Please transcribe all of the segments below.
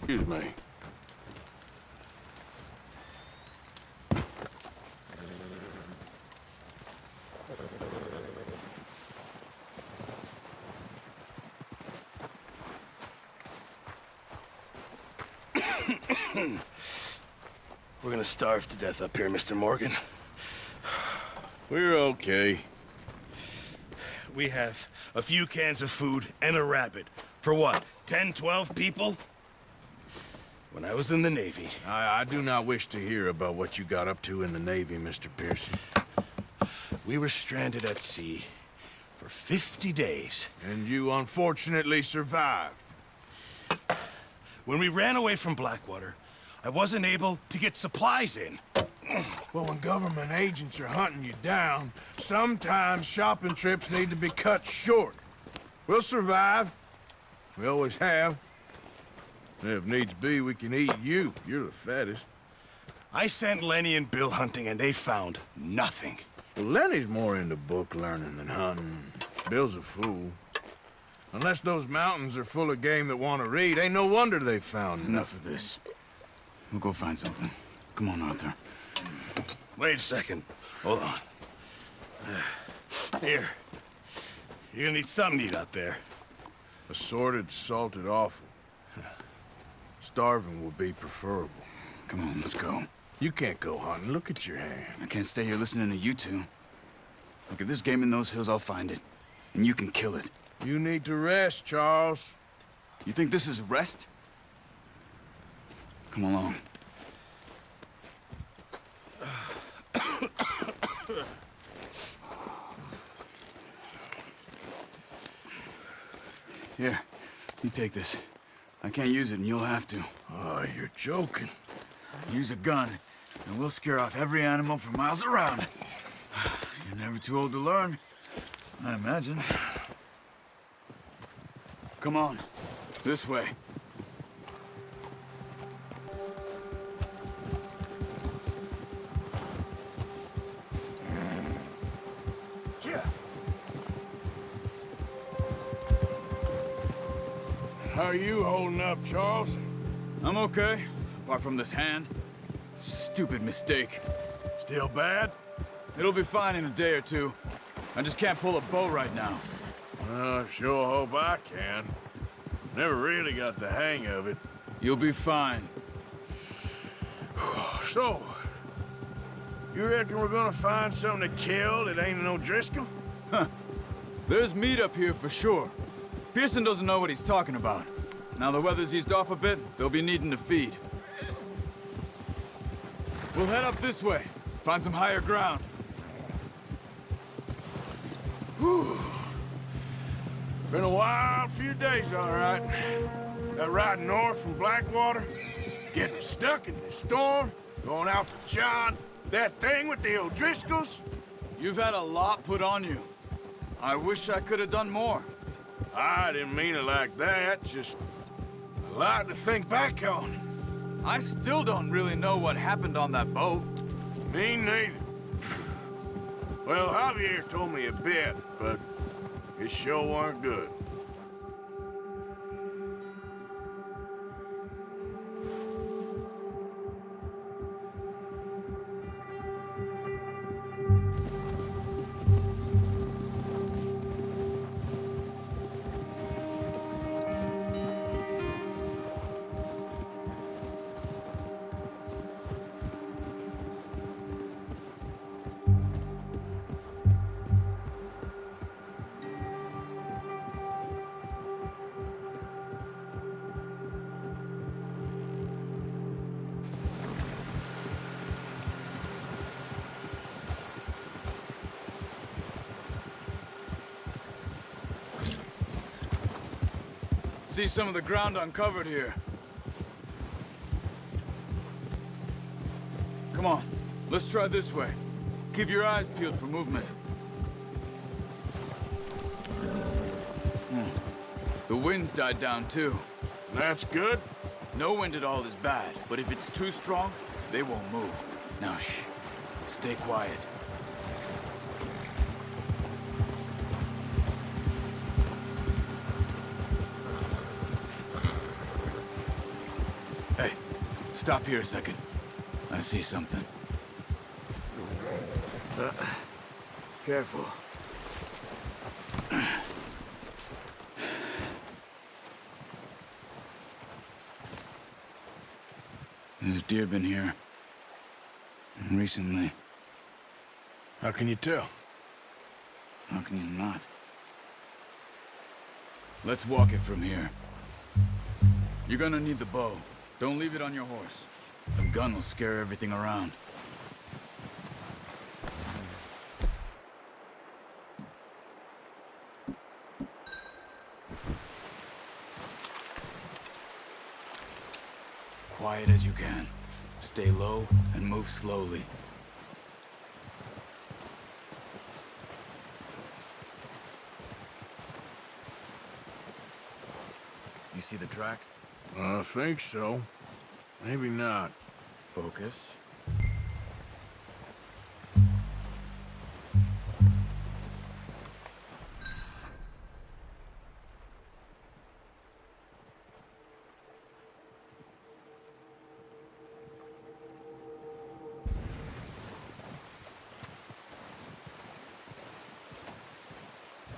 Excuse me. We're gonna starve to death up here, Mr. Morgan. We're okay. We have a few cans of food and a rabbit. For what, 10, 12 people? When I was in the Navy... I do not wish to hear about what you got up to in the Navy, Mr. Pearson. We were stranded at sea for 50 days. And you unfortunately survived. When we ran away from Blackwater, I wasn't able to get supplies in. Well, when government agents are hunting you down, sometimes shopping trips need to be cut short. We'll survive. We always have. If needs be, we can eat you. You're the fattest. I sent Lenny and Bill hunting, and they found nothing. Well, Lenny's more into book learning than hunting. Bill's a fool. Unless those mountains are full of game that want to read, ain't no wonder they found Enough of this. We'll go find something. Come on, Arthur. Wait a second. Hold on. Here. You're gonna need something to eat out there. Assorted, salted offal. Starving will be preferable. Come on, let's go. You can't go hunting. Look at your hand. I can't stay here listening to you two. Look, if there's game in those hills, I'll find it. And you can kill it. You need to rest, Charles. You think this is rest? Come along. Here, you take this. I can't use it, and you'll have to. Oh, you're joking. Use a gun, and we'll scare off every animal for miles around. You're never too old to learn, I imagine. Come on, this way. How are you holding up, Charles? I'm okay, apart from this hand. Stupid mistake. Still bad? It'll be fine in a day or two. I just can't pull a bow right now. I sure hope I can. Never really got the hang of it. You'll be fine. So, you reckon we're gonna find something to kill that ain't no Driscoll? There's meat up here for sure. Pearson doesn't know what he's talking about. Now the weather's eased off a bit, they'll be needing to feed. We'll head up this way, find some higher ground. Whew. Been a wild few days, all right. That ride north from Blackwater, getting stuck in the storm, going out for John, that thing with the O'Driscolls. You've had a lot put on you. I wish I could have done more. I didn't mean it like that, just a lot to think back on. I still don't really know what happened on that boat. Me neither. Well, Javier told me a bit, but it sure weren't good. See some of the ground uncovered here. Come on, let's try this way. Keep your eyes peeled for movement. The wind's died down too. That's good. No wind at all is bad, but if it's too strong, they won't move. Now shh, stay quiet. Stop here a second. I see something. Careful. There's deer been here. Recently. How can you tell? How can you not? Let's walk it from here. You're gonna need the bow. Don't leave it on your horse. The gun will scare everything around. Quiet as you can. Stay low and move slowly. You see the tracks? I think so. Maybe not. Focus.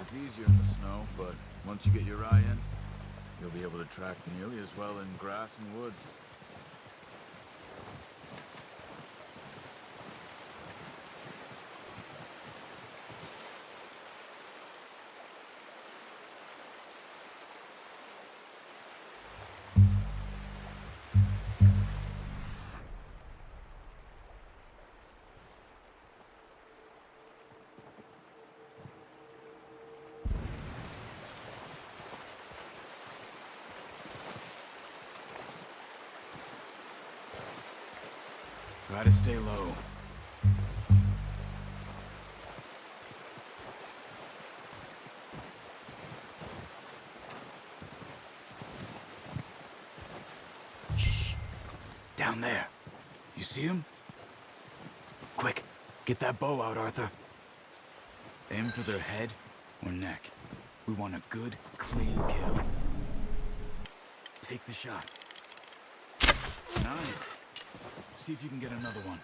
It's easier in the snow, but once you get your eye in, you'll be able to track nearly as well in grass and woods. Try to stay low. Shh! Down there. You see him? Quick, get that bow out, Arthur. Aim for their head or neck. We want a good, clean kill. Take the shot. Nice. See if you can get another one.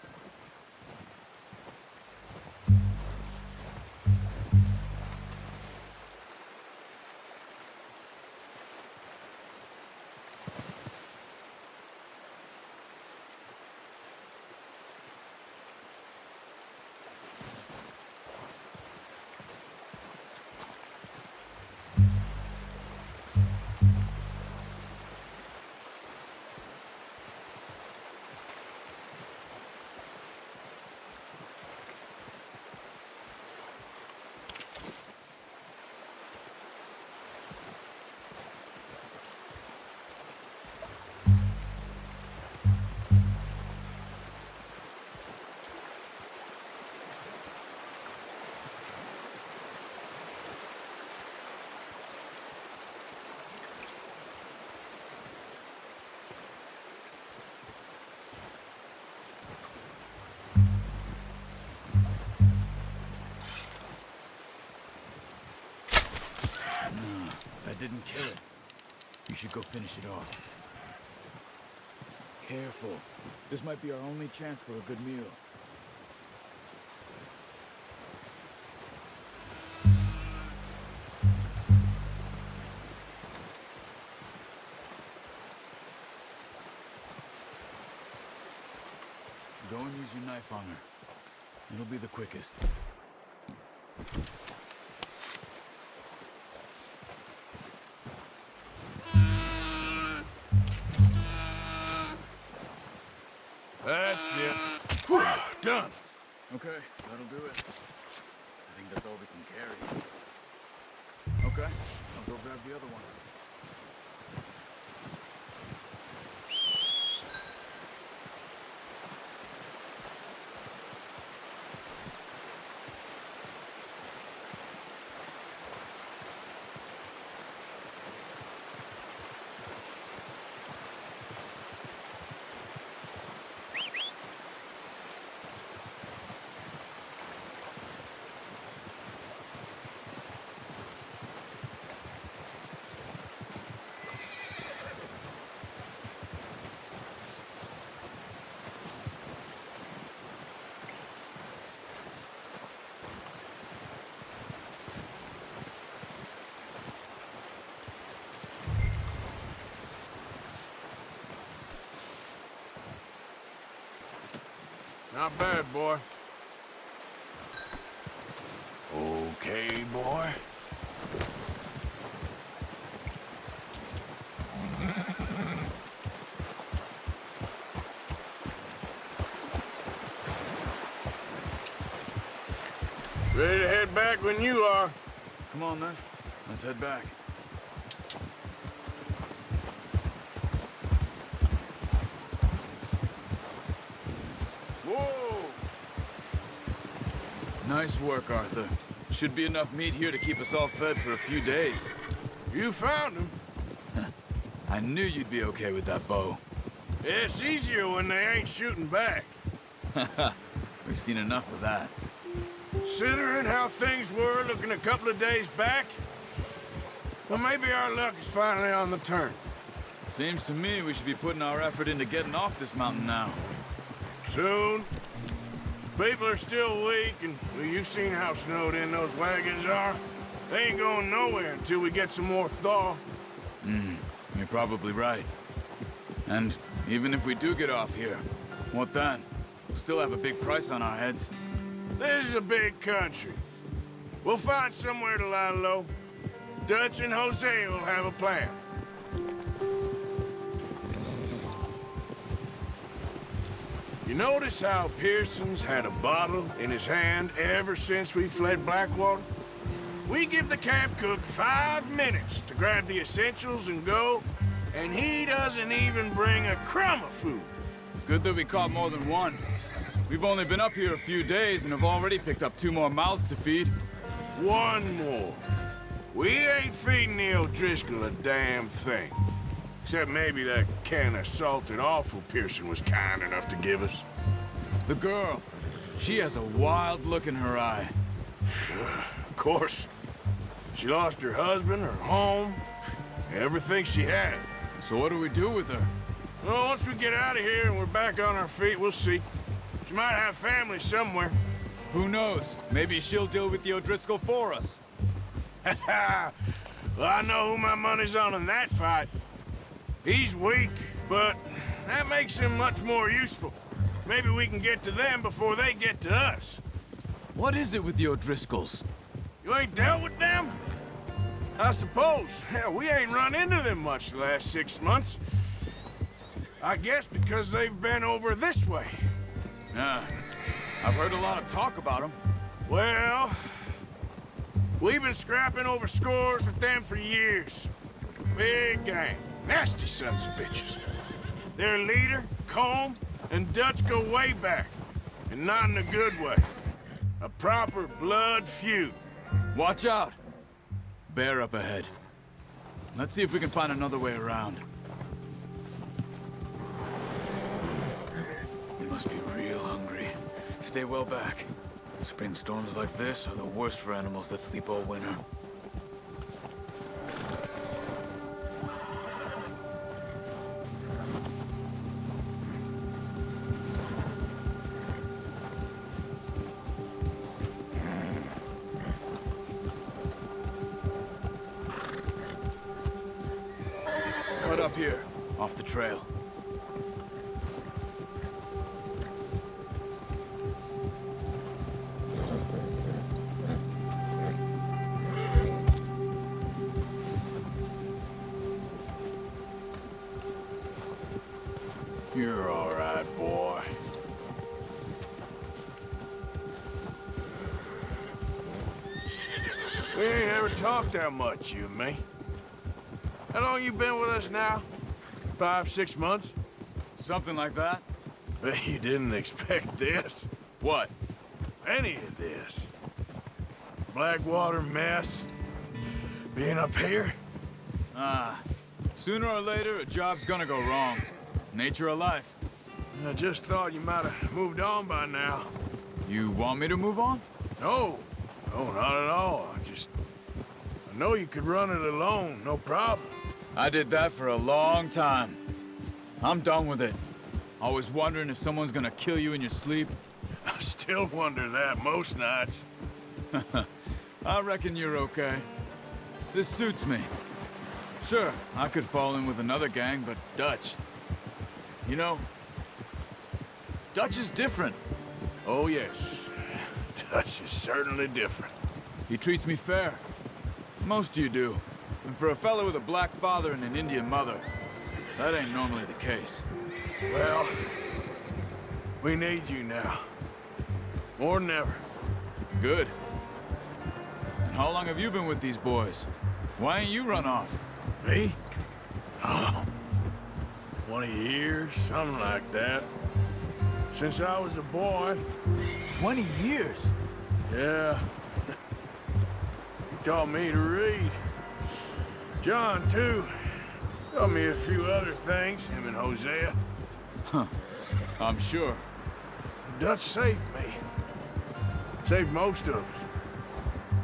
That didn't kill it. You should go finish it off. Careful. This might be our only chance for a good meal. Go and use your knife on her. It'll be the quickest. That's it. Whew, done. Okay, that'll do it. I think that's all we can carry. Okay, I'll go grab the other one. Not bad, boy. Okay, boy. Ready to head back when you are. Come on, then. Let's head back. Whoa! Nice work, Arthur. Should be enough meat here to keep us all fed for a few days. You found him. I knew you'd be okay with that bow. It's easier when they ain't shooting back. We've seen enough of that. Considering how things were looking a couple of days back, well, maybe our luck is finally on the turn. Seems to me we should be putting our effort into getting off this mountain now. Soon. People are still weak, and well, you've seen how snowed in those wagons are. They ain't going nowhere until we get some more thaw. You're probably right. And even if we do get off here, what then? We'll still have a big price on our heads. This is a big country. We'll find somewhere to lie low. Dutch and Jose will have a plan. You notice how Pearson's had a bottle in his hand ever since we fled Blackwater? We give the camp cook 5 minutes to grab the essentials and go, and he doesn't even bring a crumb of food. Good that we caught more than one. We've only been up here a few days and have already picked up 2 more mouths to feed. 1 more. We ain't feeding the O'Driscoll a damn thing. Except maybe that can of salted offal Pearson was kind enough to give us. The girl, she has a wild look in her eye. Of course. She lost her husband, her home, everything she had. So what do we do with her? Well, once we get out of here and we're back on our feet, we'll see. She might have family somewhere. Who knows? Maybe she'll deal with the O'Driscoll for us. Well, I know who my money's on in that fight. He's weak, but that makes him much more useful. Maybe we can get to them before they get to us. What is it with the O'Driscolls? You ain't dealt with them? I suppose. Hell, we ain't run into them much the last 6 months. I guess because they've been over this way. Yeah, I've heard a lot of talk about them. Well, we've been scrapping over scores with them for years. Big gang. Nasty sons of bitches. Their leader, Combe, and Dutch go way back. And not in a good way. A proper blood feud. Watch out! Bear up ahead. Let's see if we can find another way around. They must be real hungry. Stay well back. Spring storms like this are the worst for animals that sleep all winter. Cut up here, off the trail. You're all right, boy. We ain't ever talked that much, you and me. How long you been with us now? 5, 6 months? Something like that? Bet you didn't expect this. What? Any of this. Blackwater mess. Being up here. Sooner or later, a job's gonna go wrong. Nature of life. I just thought you might have moved on by now. You want me to move on? No. No, not at all. I know you could run it alone, no problem. I did that for a long time. I'm done with it. Always wondering if someone's gonna kill you in your sleep. I still wonder that most nights. I reckon you're okay. This suits me. Sure, I could fall in with another gang, but Dutch... You know, Dutch is different. Oh, yes. Dutch is certainly different. He treats me fair. Most of you do. And for a fellow with a black father and an Indian mother, that ain't normally the case. Well, we need you now. More than ever. Good. And how long have you been with these boys? Why ain't you run off? Me? Oh, 20 years, something like that. Since I was a boy. 20 years? Yeah. He taught me to read. John, too. Taught me a few other things, him and Hosea. Huh. I'm sure. Dutch saved me. Saved most of us.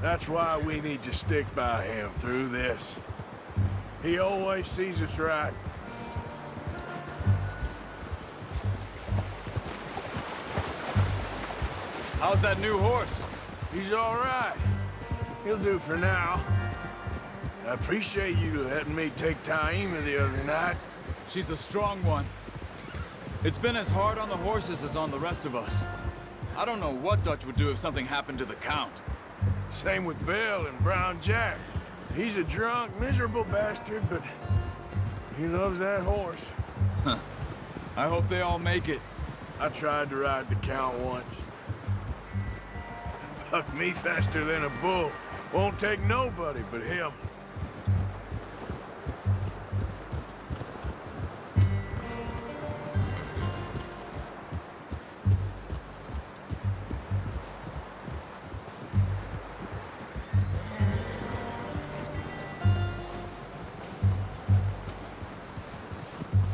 That's why we need to stick by him through this. He always sees us right. How's that new horse? He's all right. He'll do for now. I appreciate you letting me take Taima the other night. She's a strong one. It's been as hard on the horses as on the rest of us. I don't know what Dutch would do if something happened to the Count. Same with Bill and Brown Jack. He's a drunk, miserable bastard, but he loves that horse. Huh. I hope they all make it. I tried to ride the Count once. Bucked me faster than a bull. Won't take nobody but him.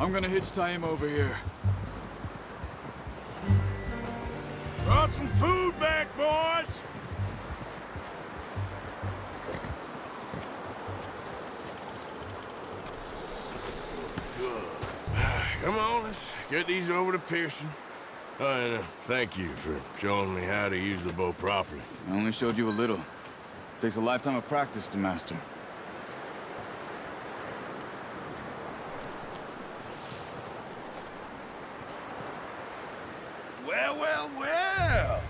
I'm gonna hitch Taima over here. Brought some food back, boys! Come on, let's get these over to Pearson. Oh, and thank you for showing me how to use the bow properly. I only showed you a little. Takes a lifetime of practice to master. Well, well, well!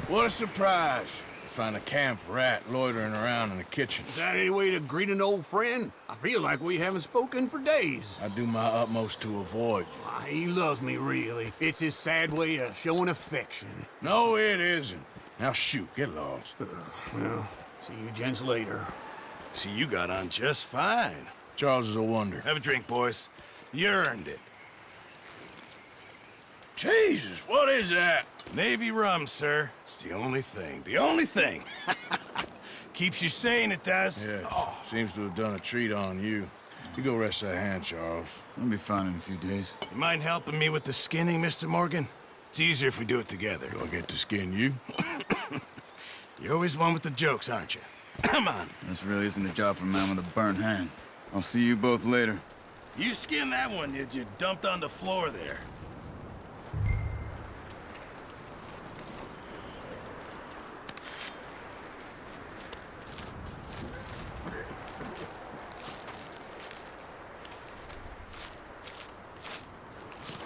What a surprise. Find a camp rat loitering around in the kitchen. Is that any way to greet an old friend? I feel like we haven't spoken for days. I do my utmost to avoid you. Why, he loves me, really. It's his sad way of showing affection. No, it isn't. Now shoot, get lost. Well, see you gents later. See, you got on just fine. Charles is a wonder. Have a drink, boys. You earned it. Jesus, what is that? Navy rum, sir. It's the only thing. The only thing. Keeps you sane, it does. Yes, seems to have done a treat on you. You go rest that hand, Charles. I'll be fine in a few days. You mind helping me with the skinning, Mr. Morgan? It's easier if we do it together. Do I get to skin you? You're always one with the jokes, aren't you? Come on. This really isn't a job for a man with a burnt hand. I'll see you both later. You skinned that one you dumped on the floor there.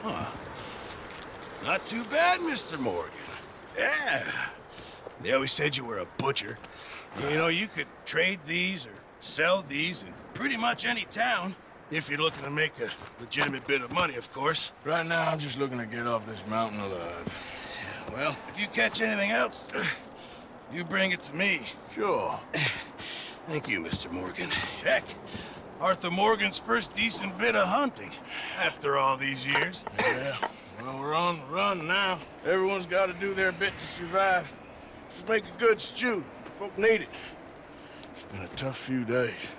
Huh. Not too bad, Mr. Morgan. Yeah. They always said you were a butcher. You know, you could trade these or sell these in pretty much any town. If you're looking to make a legitimate bit of money, of course. Right now, I'm just looking to get off this mountain alive. Well, if you catch anything else, you bring it to me. Sure. Thank you, Mr. Morgan. Heck, Arthur Morgan's first decent bit of hunting after all these years. Yeah, well, we're on the run now. Everyone's got to do their bit to survive. Just make a good stew. Folk need it. It's been a tough few days.